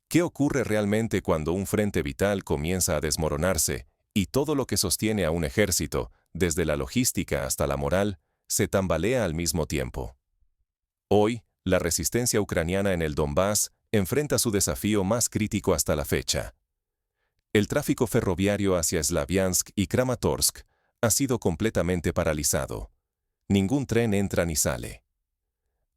¿Qué ocurre realmente cuando un frente vital comienza a desmoronarse y todo lo que sostiene a un ejército, desde la logística hasta la moral, se tambalea al mismo tiempo? Hoy, la resistencia ucraniana en el Donbass enfrenta su desafío más crítico hasta la fecha. El tráfico ferroviario hacia Slaviansk y Kramatorsk ha sido completamente paralizado. Ningún tren entra ni sale.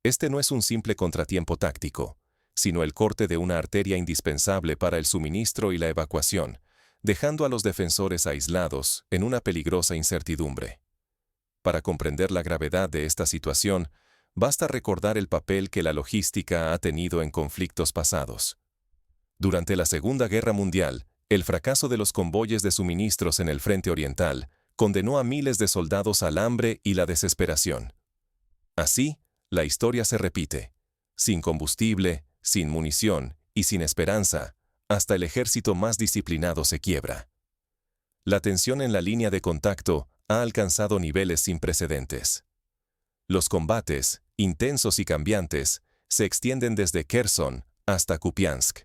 Este no es un simple contratiempo táctico, sino el corte de una arteria indispensable para el suministro y la evacuación, dejando a los defensores aislados en una peligrosa incertidumbre. Para comprender la gravedad de esta situación, basta recordar el papel que la logística ha tenido en conflictos pasados. Durante la Segunda Guerra Mundial, el fracaso de los convoyes de suministros en el frente oriental condenó a miles de soldados al hambre y la desesperación. Así, la historia se repite. Sin combustible, sin munición y sin esperanza, hasta el ejército más disciplinado se quiebra. La tensión en la línea de contacto ha alcanzado niveles sin precedentes. Los combates, intensos y cambiantes, se extienden desde Kherson hasta Kupiansk.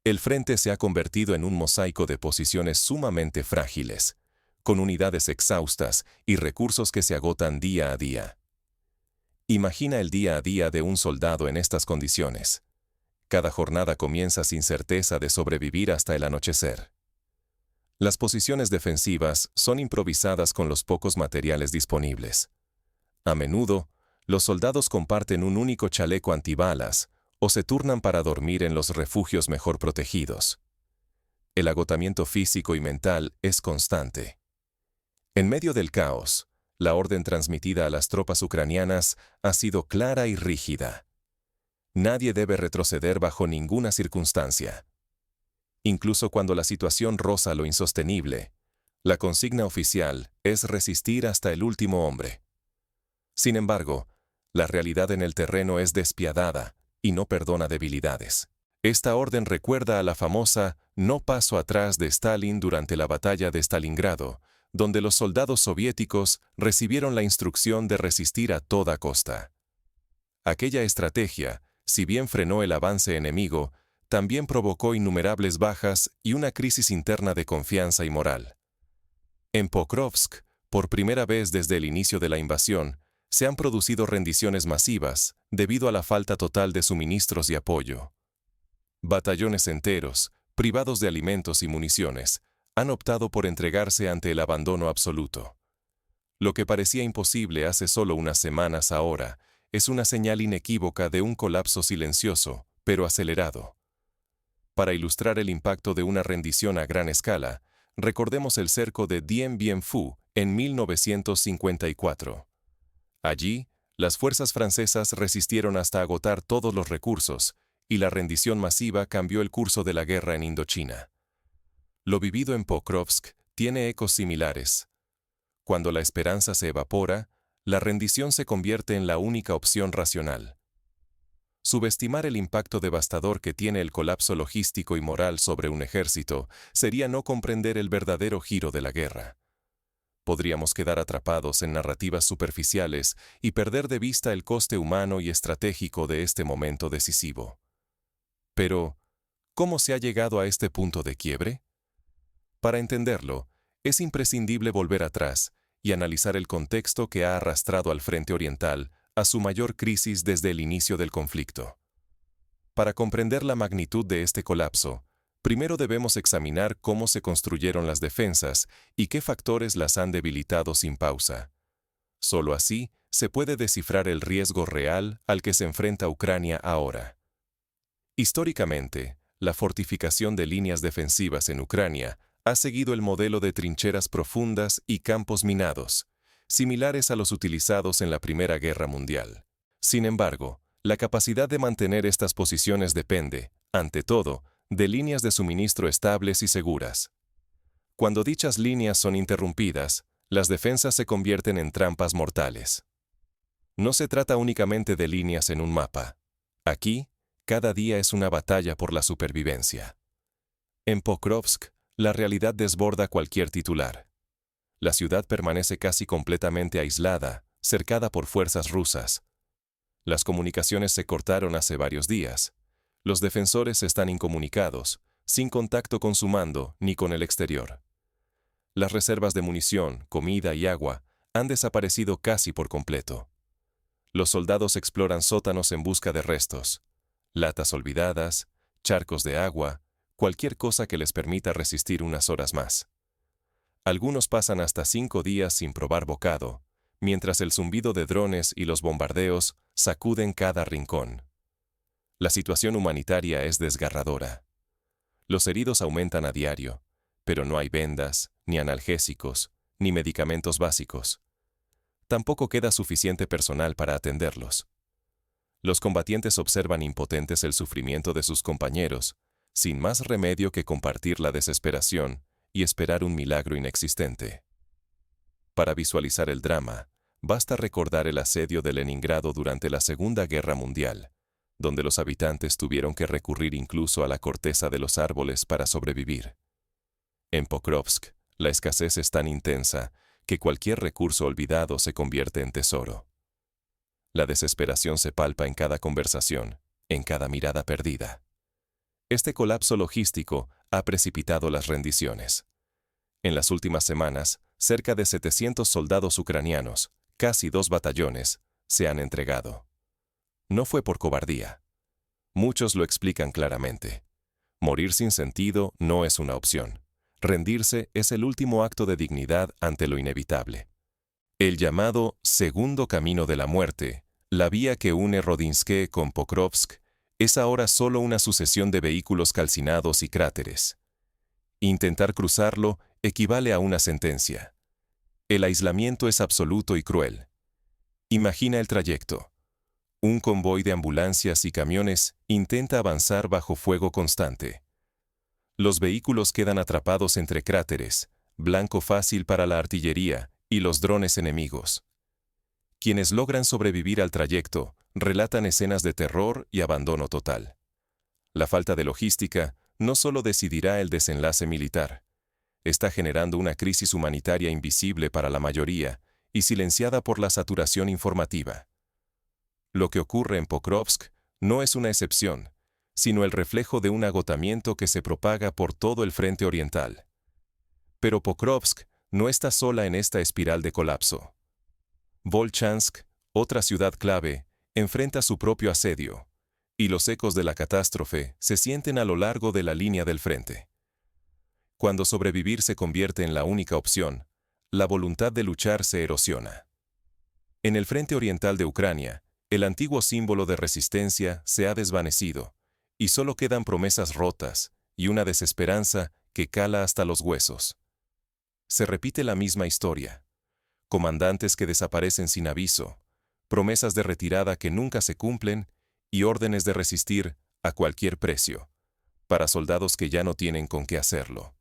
El frente se ha convertido en un mosaico de posiciones sumamente frágiles, con unidades exhaustas y recursos que se agotan día a día. Imagina el día a día de un soldado en estas condiciones. Cada jornada comienza sin certeza de sobrevivir hasta el anochecer. Las posiciones defensivas son improvisadas con los pocos materiales disponibles. A menudo, los soldados comparten un único chaleco antibalas o se turnan para dormir en los refugios mejor protegidos. El agotamiento físico y mental es constante. En medio del caos, la orden transmitida a las tropas ucranianas ha sido clara y rígida. Nadie debe retroceder bajo ninguna circunstancia. Incluso cuando la situación roza lo insostenible, la consigna oficial es resistir hasta el último hombre. Sin embargo, la realidad en el terreno es despiadada y no perdona debilidades. Esta orden recuerda a la famosa no paso atrás de Stalin durante la batalla de Stalingrado, donde los soldados soviéticos recibieron la instrucción de resistir a toda costa. Aquella estrategia, si bien frenó el avance enemigo, también provocó innumerables bajas y una crisis interna de confianza y moral. En Pokrovsk, por primera vez desde el inicio de la invasión, se han producido rendiciones masivas debido a la falta total de suministros y apoyo. Batallones enteros, privados de alimentos y municiones, han optado por entregarse ante el abandono absoluto. Lo que parecía imposible hace solo unas semanas ahora es una señal inequívoca de un colapso silencioso, pero acelerado. Para ilustrar el impacto de una rendición a gran escala, recordemos el cerco de Dien Bien Phu en 1954. Allí, las fuerzas francesas resistieron hasta agotar todos los recursos, y la rendición masiva cambió el curso de la guerra en Indochina. Lo vivido en Pokrovsk tiene ecos similares. Cuando la esperanza se evapora, la rendición se convierte en la única opción racional. Subestimar el impacto devastador que tiene el colapso logístico y moral sobre un ejército sería no comprender el verdadero giro de la guerra. Podríamos quedar atrapados en narrativas superficiales y perder de vista el coste humano y estratégico de este momento decisivo. Pero, ¿cómo se ha llegado a este punto de quiebre? Para entenderlo, es imprescindible volver atrás y analizar el contexto que ha arrastrado al frente oriental a su mayor crisis desde el inicio del conflicto. Para comprender la magnitud de este colapso, primero debemos examinar cómo se construyeron las defensas y qué factores las han debilitado sin pausa. Solo así se puede descifrar el riesgo real al que se enfrenta Ucrania ahora. Históricamente, la fortificación de líneas defensivas en Ucrania ha seguido el modelo de trincheras profundas y campos minados, similares a los utilizados en la Primera Guerra Mundial. Sin embargo, la capacidad de mantener estas posiciones depende, ante todo, de líneas de suministro estables y seguras. Cuando dichas líneas son interrumpidas, las defensas se convierten en trampas mortales. No se trata únicamente de líneas en un mapa. Aquí, cada día es una batalla por la supervivencia. En Pokrovsk, la realidad desborda cualquier titular. La ciudad permanece casi completamente aislada, cercada por fuerzas rusas. Las comunicaciones se cortaron hace varios días. Los defensores están incomunicados, sin contacto con su mando ni con el exterior. Las reservas de munición, comida y agua han desaparecido casi por completo. Los soldados exploran sótanos en busca de restos, latas olvidadas, charcos de agua, cualquier cosa que les permita resistir unas horas más. Algunos pasan hasta 5 días sin probar bocado, mientras el zumbido de drones y los bombardeos sacuden cada rincón. La situación humanitaria es desgarradora. Los heridos aumentan a diario, pero no hay vendas, ni analgésicos, ni medicamentos básicos. Tampoco queda suficiente personal para atenderlos. Los combatientes observan impotentes el sufrimiento de sus compañeros, sin más remedio que compartir la desesperación y esperar un milagro inexistente. Para visualizar el drama, basta recordar el asedio de Leningrado durante la Segunda Guerra Mundial, donde los habitantes tuvieron que recurrir incluso a la corteza de los árboles para sobrevivir. En Pokrovsk, la escasez es tan intensa que cualquier recurso olvidado se convierte en tesoro. La desesperación se palpa en cada conversación, en cada mirada perdida. Este colapso logístico ha precipitado las rendiciones. En las últimas semanas, cerca de 700 soldados ucranianos, casi 2 batallones, se han entregado. No fue por cobardía. Muchos lo explican claramente. Morir sin sentido no es una opción. Rendirse es el último acto de dignidad ante lo inevitable. El llamado segundo camino de la muerte, la vía que une Rodinske con Pokrovsk, es ahora solo una sucesión de vehículos calcinados y cráteres. Intentar cruzarlo equivale a una sentencia. El aislamiento es absoluto y cruel. Imagina el trayecto. Un convoy de ambulancias y camiones intenta avanzar bajo fuego constante. Los vehículos quedan atrapados entre cráteres, blanco fácil para la artillería y los drones enemigos. Quienes logran sobrevivir al trayecto relatan escenas de terror y abandono total. La falta de logística no solo decidirá el desenlace militar, está generando una crisis humanitaria invisible para la mayoría y silenciada por la saturación informativa. Lo que ocurre en Pokrovsk no es una excepción, sino el reflejo de un agotamiento que se propaga por todo el frente oriental. Pero Pokrovsk no está sola en esta espiral de colapso. Volchansk, otra ciudad clave, enfrenta su propio asedio, y los ecos de la catástrofe se sienten a lo largo de la línea del frente. Cuando sobrevivir se convierte en la única opción, la voluntad de luchar se erosiona. En el frente oriental de Ucrania, el antiguo símbolo de resistencia se ha desvanecido, y solo quedan promesas rotas y una desesperanza que cala hasta los huesos. Se repite la misma historia. Comandantes que desaparecen sin aviso, promesas de retirada que nunca se cumplen y órdenes de resistir a cualquier precio, para soldados que ya no tienen con qué hacerlo.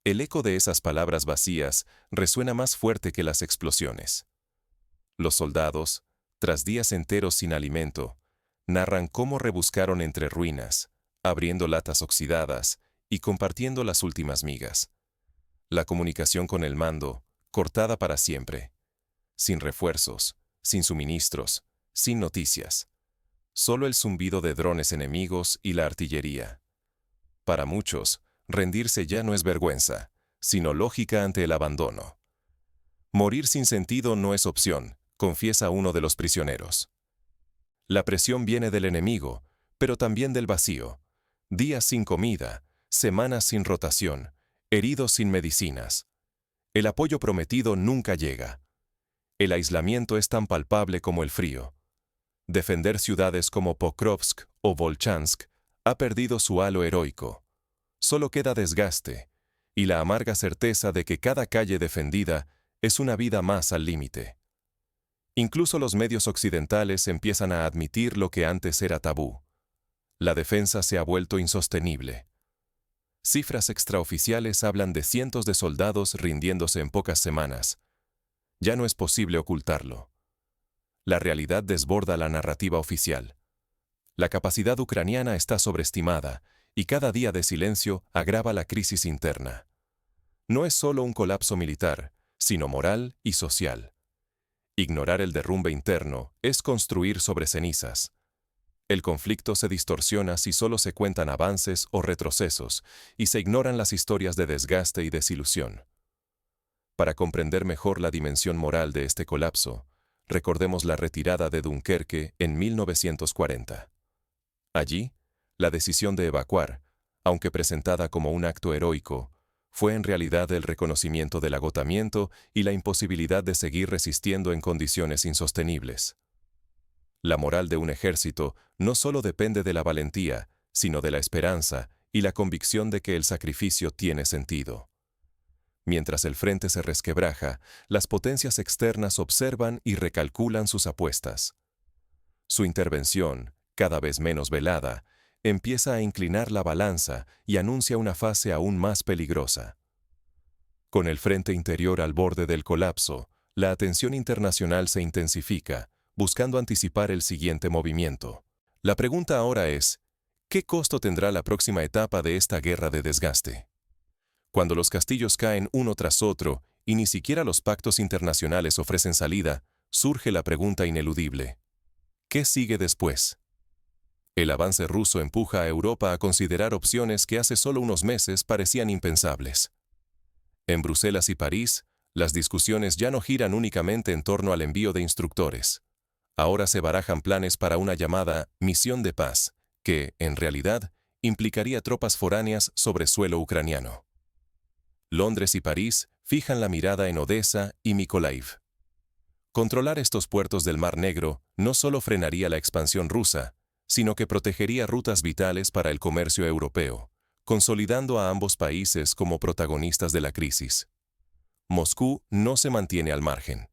El eco de esas palabras vacías resuena más fuerte que las explosiones. Los soldados, tras días enteros sin alimento, narran cómo rebuscaron entre ruinas, abriendo latas oxidadas y compartiendo las últimas migas. La comunicación con el mando, cortada para siempre. Sin refuerzos, sin suministros, sin noticias. Solo el zumbido de drones enemigos y la artillería. Para muchos, rendirse ya no es vergüenza, sino lógica ante el abandono. Morir sin sentido no es opción, confiesa uno de los prisioneros. La presión viene del enemigo, pero también del vacío. Días sin comida, semanas sin rotación, heridos sin medicinas. El apoyo prometido nunca llega. El aislamiento es tan palpable como el frío. Defender ciudades como Pokrovsk o Volchansk ha perdido su halo heroico. Solo queda desgaste y la amarga certeza de que cada calle defendida es una vida más al límite. Incluso los medios occidentales empiezan a admitir lo que antes era tabú. La defensa se ha vuelto insostenible. Cifras extraoficiales hablan de cientos de soldados rindiéndose en pocas semanas. Ya no es posible ocultarlo. La realidad desborda la narrativa oficial. La capacidad ucraniana está sobreestimada y cada día de silencio agrava la crisis interna. No es solo un colapso militar, sino moral y social. Ignorar el derrumbe interno es construir sobre cenizas. El conflicto se distorsiona si solo se cuentan avances o retrocesos y se ignoran las historias de desgaste y desilusión. Para comprender mejor la dimensión moral de este colapso, recordemos la retirada de Dunkerque en 1940. Allí, la decisión de evacuar, aunque presentada como un acto heroico, fue en realidad el reconocimiento del agotamiento y la imposibilidad de seguir resistiendo en condiciones insostenibles. La moral de un ejército no solo depende de la valentía, sino de la esperanza y la convicción de que el sacrificio tiene sentido. Mientras el frente se resquebraja, las potencias externas observan y recalculan sus apuestas. Su intervención, cada vez menos velada, empieza a inclinar la balanza y anuncia una fase aún más peligrosa. Con el frente interior al borde del colapso, la atención internacional se intensifica, buscando anticipar el siguiente movimiento. La pregunta ahora es, ¿qué costo tendrá la próxima etapa de esta guerra de desgaste? Cuando los castillos caen uno tras otro y ni siquiera los pactos internacionales ofrecen salida, surge la pregunta ineludible. ¿Qué sigue después? El avance ruso empuja a Europa a considerar opciones que hace solo unos meses parecían impensables. En Bruselas y París, las discusiones ya no giran únicamente en torno al envío de instructores. Ahora se barajan planes para una llamada misión de paz, que, en realidad, implicaría tropas foráneas sobre suelo ucraniano. Londres y París fijan la mirada en Odessa y Mykolaiv. Controlar estos puertos del Mar Negro no solo frenaría la expansión rusa, sino que protegería rutas vitales para el comercio europeo, consolidando a ambos países como protagonistas de la crisis. Moscú no se mantiene al margen.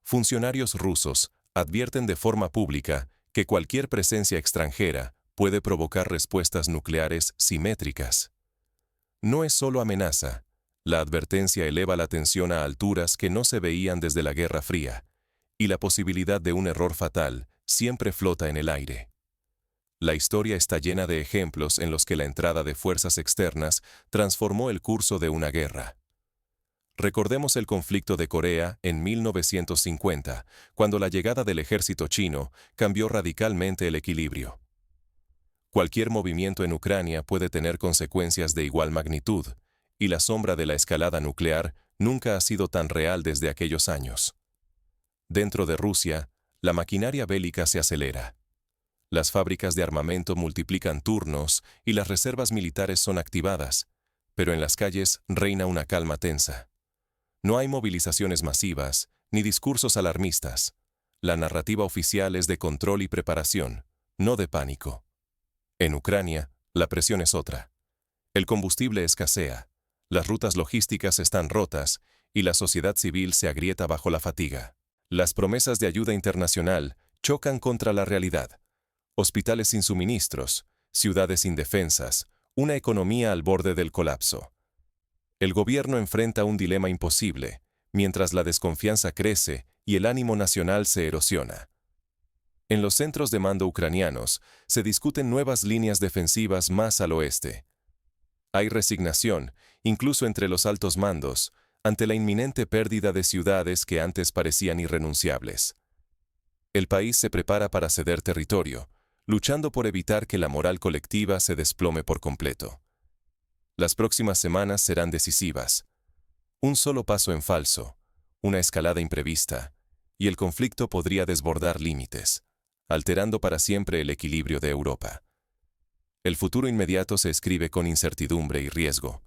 Funcionarios rusos advierten de forma pública que cualquier presencia extranjera puede provocar respuestas nucleares simétricas. No es solo amenaza, la advertencia eleva la tensión a alturas que no se veían desde la Guerra Fría, y la posibilidad de un error fatal siempre flota en el aire. La historia está llena de ejemplos en los que la entrada de fuerzas externas transformó el curso de una guerra. Recordemos el conflicto de Corea en 1950, cuando la llegada del ejército chino cambió radicalmente el equilibrio. Cualquier movimiento en Ucrania puede tener consecuencias de igual magnitud, y la sombra de la escalada nuclear nunca ha sido tan real desde aquellos años. Dentro de Rusia, la maquinaria bélica se acelera. Las fábricas de armamento multiplican turnos y las reservas militares son activadas, pero en las calles reina una calma tensa. No hay movilizaciones masivas, ni discursos alarmistas. La narrativa oficial es de control y preparación, no de pánico. En Ucrania, la presión es otra. El combustible escasea, las rutas logísticas están rotas y la sociedad civil se agrieta bajo la fatiga. Las promesas de ayuda internacional chocan contra la realidad. Hospitales sin suministros, ciudades indefensas, una economía al borde del colapso. El gobierno enfrenta un dilema imposible, mientras la desconfianza crece y el ánimo nacional se erosiona. En los centros de mando ucranianos se discuten nuevas líneas defensivas más al oeste. Hay resignación, incluso entre los altos mandos, ante la inminente pérdida de ciudades que antes parecían irrenunciables. El país se prepara para ceder territorio, luchando por evitar que la moral colectiva se desplome por completo. Las próximas semanas serán decisivas. Un solo paso en falso, una escalada imprevista, y el conflicto podría desbordar límites, alterando para siempre el equilibrio de Europa. El futuro inmediato se escribe con incertidumbre y riesgo.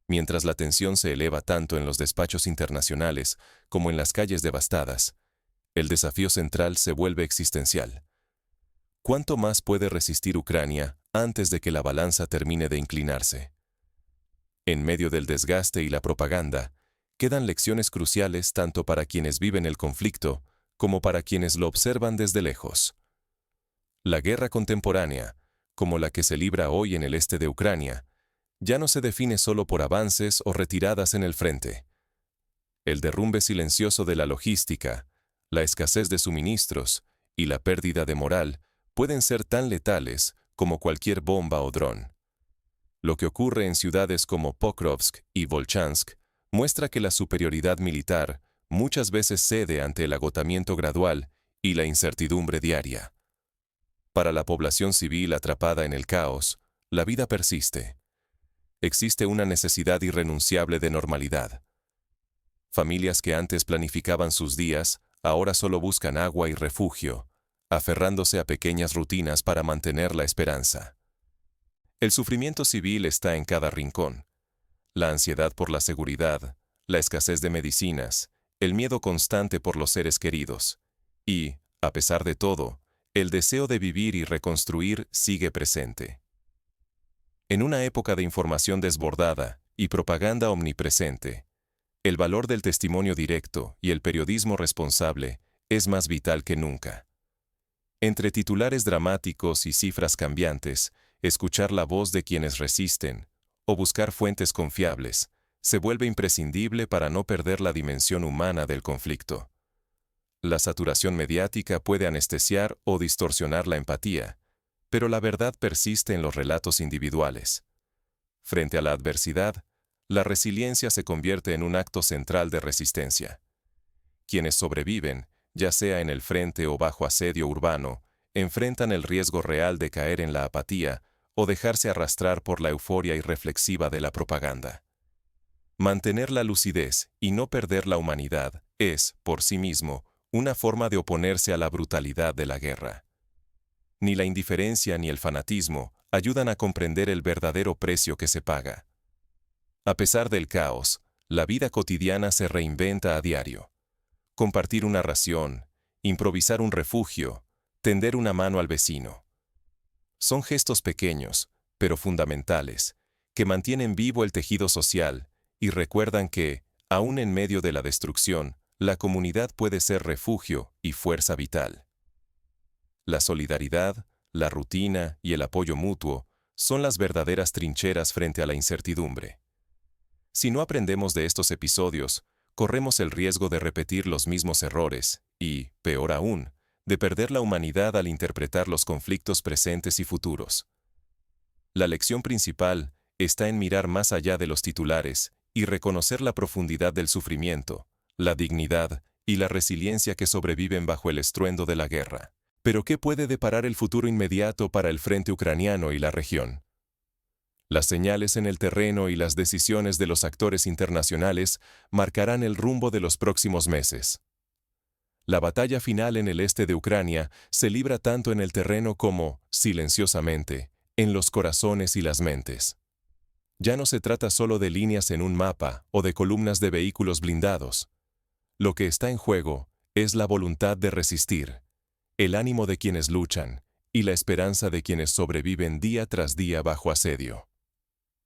Mientras la tensión se eleva tanto en los despachos internacionales como en las calles devastadas, el desafío central se vuelve existencial. ¿Cuánto más puede resistir Ucrania antes de que la balanza termine de inclinarse? En medio del desgaste y la propaganda, quedan lecciones cruciales tanto para quienes viven el conflicto como para quienes lo observan desde lejos. La guerra contemporánea, como la que se libra hoy en el este de Ucrania, ya no se define solo por avances o retiradas en el frente. El derrumbe silencioso de la logística, la escasez de suministros y la pérdida de moral pueden ser tan letales como cualquier bomba o dron. Lo que ocurre en ciudades como Pokrovsk y Volchansk muestra que la superioridad militar muchas veces cede ante el agotamiento gradual y la incertidumbre diaria. Para la población civil atrapada en el caos, la vida persiste. Existe una necesidad irrenunciable de normalidad. Familias que antes planificaban sus días, ahora solo buscan agua y refugio, aferrándose a pequeñas rutinas para mantener la esperanza. El sufrimiento civil está en cada rincón. La ansiedad por la seguridad, la escasez de medicinas, el miedo constante por los seres queridos. Y, a pesar de todo, el deseo de vivir y reconstruir sigue presente. En una época de información desbordada y propaganda omnipresente, el valor del testimonio directo y el periodismo responsable es más vital que nunca. Entre titulares dramáticos y cifras cambiantes, escuchar la voz de quienes resisten o buscar fuentes confiables se vuelve imprescindible para no perder la dimensión humana del conflicto. La saturación mediática puede anestesiar o distorsionar la empatía, pero la verdad persiste en los relatos individuales. Frente a la adversidad, la resiliencia se convierte en un acto central de resistencia. Quienes sobreviven, ya sea en el frente o bajo asedio urbano, enfrentan el riesgo real de caer en la apatía o dejarse arrastrar por la euforia irreflexiva de la propaganda. Mantener la lucidez y no perder la humanidad es, por sí mismo, una forma de oponerse a la brutalidad de la guerra. Ni la indiferencia ni el fanatismo ayudan a comprender el verdadero precio que se paga. A pesar del caos, la vida cotidiana se reinventa a diario. Compartir una ración, improvisar un refugio, tender una mano al vecino. Son gestos pequeños, pero fundamentales, que mantienen vivo el tejido social y recuerdan que, aún en medio de la destrucción, la comunidad puede ser refugio y fuerza vital. La solidaridad, la rutina y el apoyo mutuo son las verdaderas trincheras frente a la incertidumbre. Si no aprendemos de estos episodios, corremos el riesgo de repetir los mismos errores y, peor aún, de perder la humanidad al interpretar los conflictos presentes y futuros. La lección principal está en mirar más allá de los titulares y reconocer la profundidad del sufrimiento, la dignidad y la resiliencia que sobreviven bajo el estruendo de la guerra. Pero ¿qué puede deparar el futuro inmediato para el frente ucraniano y la región? Las señales en el terreno y las decisiones de los actores internacionales marcarán el rumbo de los próximos meses. La batalla final en el este de Ucrania se libra tanto en el terreno como, silenciosamente, en los corazones y las mentes. Ya no se trata solo de líneas en un mapa o de columnas de vehículos blindados. Lo que está en juego es la voluntad de resistir, el ánimo de quienes luchan y la esperanza de quienes sobreviven día tras día bajo asedio.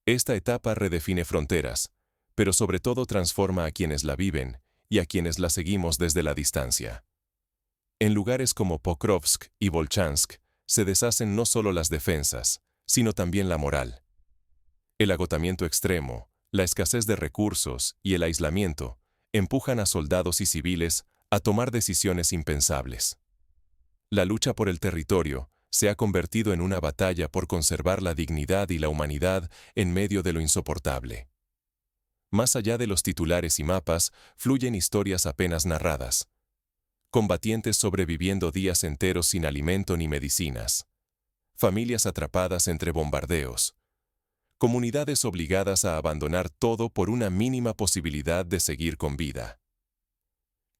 Esta etapa redefine fronteras, pero sobre todo transforma a quienes la viven y a quienes la seguimos desde la distancia. En lugares como Pokrovsk y Volchansk se deshacen no solo las defensas, sino también la moral. El agotamiento extremo, la escasez de recursos y el aislamiento empujan a soldados y civiles a tomar decisiones impensables. La lucha por el territorio se ha convertido en una batalla por conservar la dignidad y la humanidad en medio de lo insoportable. Más allá de los titulares y mapas, fluyen historias apenas narradas. Combatientes sobreviviendo días enteros sin alimento ni medicinas. Familias atrapadas entre bombardeos. Comunidades obligadas a abandonar todo por una mínima posibilidad de seguir con vida.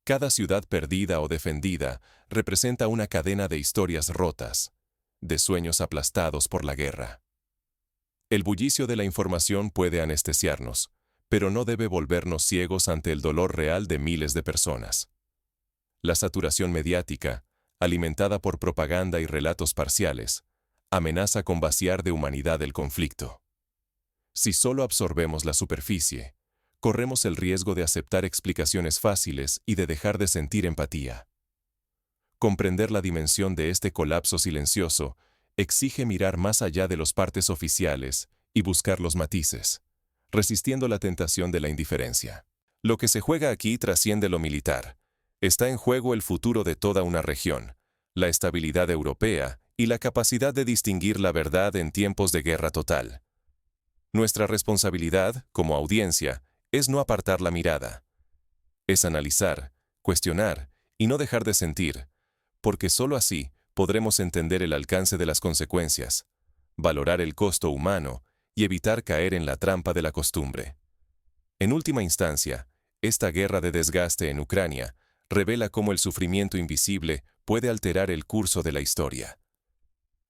Cada ciudad perdida o defendida representa una cadena de historias rotas, de sueños aplastados por la guerra. El bullicio de la información puede anestesiarnos, pero no debe volvernos ciegos ante el dolor real de miles de personas. La saturación mediática, alimentada por propaganda y relatos parciales, amenaza con vaciar de humanidad el conflicto. Si solo absorbemos la superficie, corremos el riesgo de aceptar explicaciones fáciles y de dejar de sentir empatía. Comprender la dimensión de este colapso silencioso exige mirar más allá de los partes oficiales y buscar los matices, resistiendo la tentación de la indiferencia. Lo que se juega aquí trasciende lo militar. Está en juego el futuro de toda una región, la estabilidad europea y la capacidad de distinguir la verdad en tiempos de guerra total. Nuestra responsabilidad, como audiencia, es no apartar la mirada. Es analizar, cuestionar y no dejar de sentir, porque sólo así podremos entender el alcance de las consecuencias, valorar el costo humano y evitar caer en la trampa de la costumbre. En última instancia, esta guerra de desgaste en Ucrania revela cómo el sufrimiento invisible puede alterar el curso de la historia.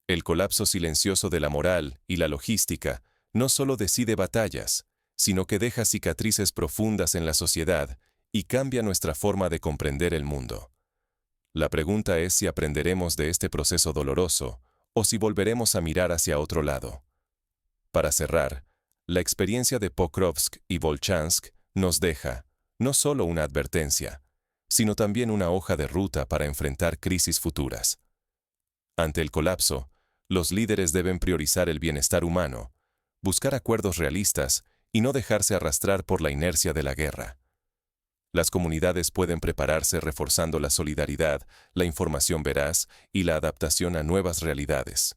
El colapso silencioso de la moral y la logística no solo decide batallas, sino que deja cicatrices profundas en la sociedad y cambia nuestra forma de comprender el mundo. La pregunta es si aprenderemos de este proceso doloroso o si volveremos a mirar hacia otro lado. Para cerrar, la experiencia de Pokrovsk y Volchansk nos deja no solo una advertencia, sino también una hoja de ruta para enfrentar crisis futuras. Ante el colapso, los líderes deben priorizar el bienestar humano, buscar acuerdos realistas y no dejarse arrastrar por la inercia de la guerra. Las comunidades pueden prepararse reforzando la solidaridad, la información veraz y la adaptación a nuevas realidades.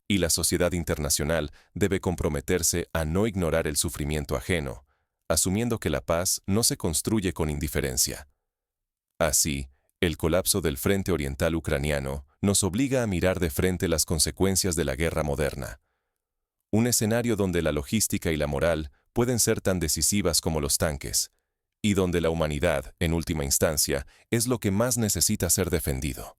Y la sociedad internacional debe comprometerse a no ignorar el sufrimiento ajeno, asumiendo que la paz no se construye con indiferencia. Así, el colapso del frente oriental ucraniano nos obliga a mirar de frente las consecuencias de la guerra moderna. Un escenario donde la logística y la moral pueden ser tan decisivas como los tanques, y donde la humanidad, en última instancia, es lo que más necesita ser defendido.